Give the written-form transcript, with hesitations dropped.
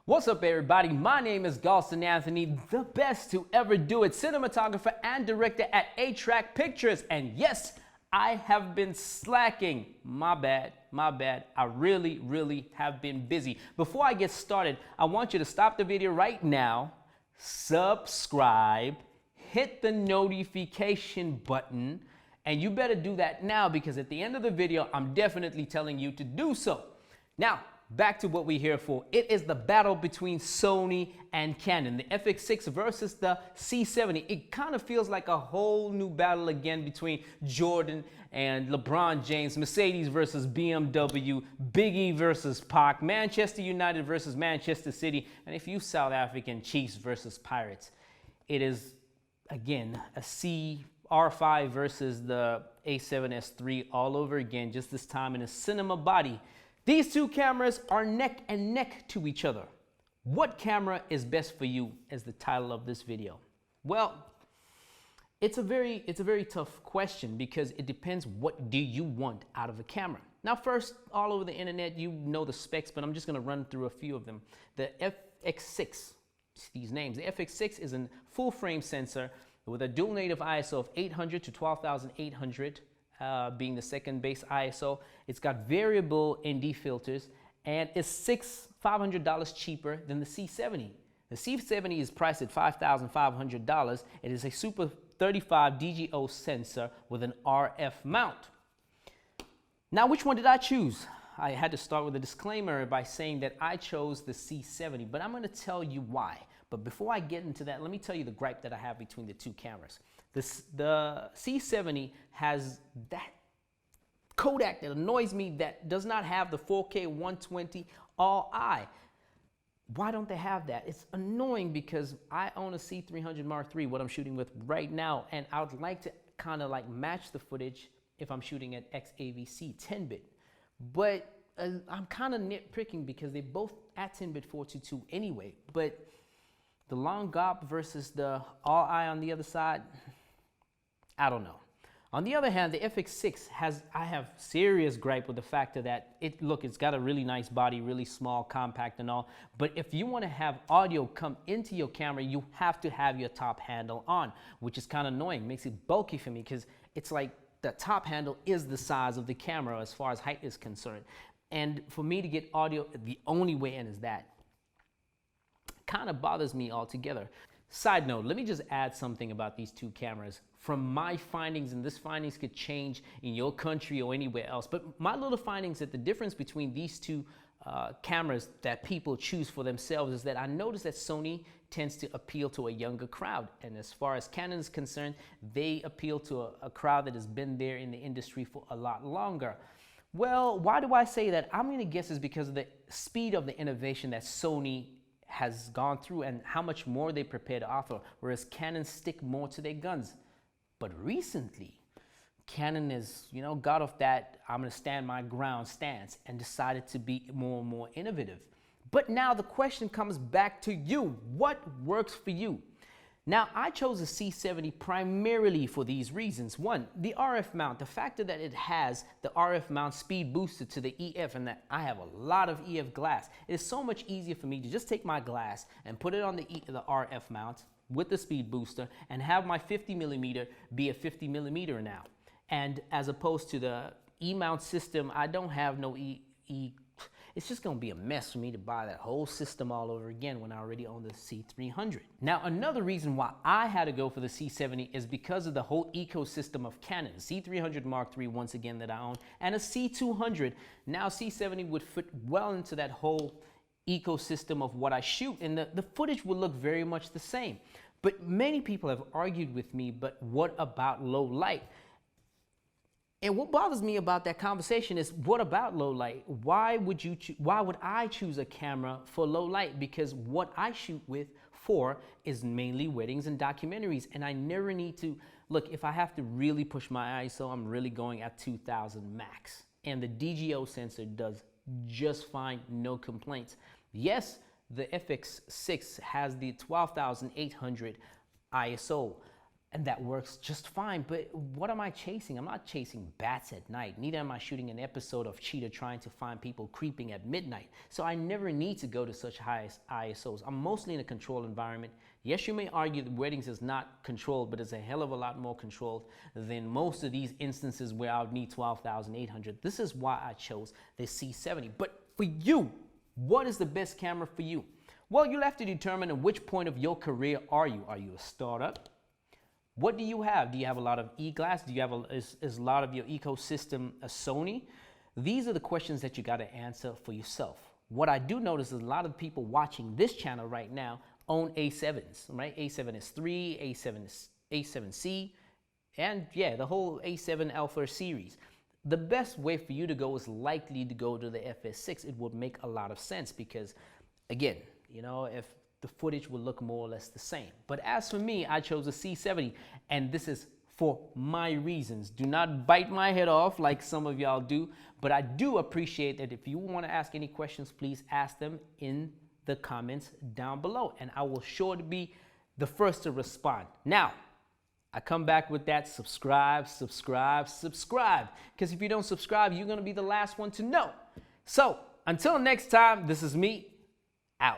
What's up, everybody? My name is Galston Anthony, the best to ever do it, cinematographer and director at A-Track Pictures. And yes, I have been slacking. My bad. I really have been busy. Before I get started, I want you to stop the video right now, subscribe, hit the notification button, and you better do that now because at the end of the video, I'm definitely telling you to do so. Now, back to what we're here for. It is the battle between Sony and Canon, the FX6 versus the C70. It kind of feels like a whole new battle again between Jordan and LeBron James, Mercedes versus BMW, Biggie versus Pac, Manchester United versus Manchester City, and if you South African, Chiefs versus Pirates. It is, again, a R5 versus the A7S III all over again, just this time in a cinema body. These two cameras are neck and neck to each other. What camera is best for you is the title of this video. Well, it's a very tough question because it depends what do you want out of a camera. Now first, all over the internet, you know the specs, but I'm just gonna run through a few of them. The FX6, these names. The FX6 is a full frame sensor with a dual native ISO of 800 to 12,800. Being the second base ISO. It's got variable ND filters and it's $500 cheaper than the C70. The C70 is priced at $5,500. It is a Super 35 DGO sensor with an RF mount. Now, which one did I choose? I had to start with a disclaimer by saying that I chose the C70, but I'm going to tell you why. But before I get into that, let me tell you the gripe that I have between the two cameras. The C70 has that Kodak that annoys me that does not have the 4K 120 all-eye. Why don't they have that? It's annoying because I own a C300 Mark III, what I'm shooting with right now, and I would like to kind of like match the footage if I'm shooting at XAVC 10-bit. But I'm kind of nitpicking because they both at 10-bit 422 anyway. But the long GOP versus the all-eye on the other side, I don't know. On the other hand, the FX6 I have serious gripe with the fact that it's got a really nice body, really small, compact and all. But if you want to have audio come into your camera, you have to have your top handle on, which is kind of annoying. Makes it bulky for me because it's like the top handle is the size of the camera as far as height is concerned. And for me to get audio, the only way in is that. Kind of bothers me altogether. Side note, let me just add something about these two cameras. From my findings, and this findings could change in your country or anywhere else, but my little findings that the difference between these two cameras that people choose for themselves is that I noticed that Sony tends to appeal to a younger crowd. And as far as Canon is concerned, they appeal to a crowd that has been there in the industry for a lot longer. Well, why do I say that? I'm going to guess it's because of the speed of the innovation that Sony has gone through and how much more they prepare to offer, whereas Canon stick more to their guns. But recently, Canon has, got off that I'm going to stand my ground stance and decided to be more and more innovative. But now the question comes back to you. What works for you? Now, I chose the C70 primarily for these reasons. One, the RF mount, the fact that it has the RF mount speed booster to the EF and that I have a lot of EF glass, it is so much easier for me to just take my glass and put it on the RF mount with the speed booster and have my 50mm be a 50mm now. And as opposed to the E-mount system, I don't have no it's just going to be a mess for me to buy that whole system all over again when I already own the C300. Now, another reason why I had to go for the C70 is because of the whole ecosystem of Canon, C300 Mark III once again that I own, and a C200. Now, C70 would fit well into that whole ecosystem of what I shoot, and the footage will look very much the same. But many people have argued with me, but what about low light? And what bothers me about that conversation is, what about low light? Why would I choose a camera for low light? Because what I shoot for is mainly weddings and documentaries, and I never need to look. If I have to really push my ISO, I'm really going at 2000 max, and the DGO sensor does just fine, no complaints. Yes, the FX6 has the 12,800 ISO. and that works just fine. But what am I chasing? I'm not chasing bats at night. Neither am I shooting an episode of Cheetah trying to find people creeping at midnight. So I never need to go to such high ISOs. I'm mostly in a controlled environment. Yes, you may argue that weddings is not controlled, but it's a hell of a lot more controlled than most of these instances where I would need 12,800. This is why I chose the C70. But for you, what is the best camera for you? Well, you'll have to determine at which point of your career are you. Are you a startup? What do you have? Do you have a lot of e-glass? Do you have is a lot of your ecosystem a Sony? These are the questions that you got to answer for yourself. What I do notice is a lot of people watching this channel right now own A7s, right? A7S III, A7C, and yeah, the whole A7 Alpha series. The best way for you to go is likely to go to the FX6. It would make a lot of sense because, again, you know, if the footage will look more or less the same. But as for me, I chose a C70, and this is for my reasons. Do not bite my head off like some of y'all do, but I do appreciate that if you want to ask any questions, please ask them in the comments down below, and I will sure to be the first to respond. Now, I come back with that subscribe, because if you don't subscribe, you're going to be the last one to know. So until next time, this is me, out.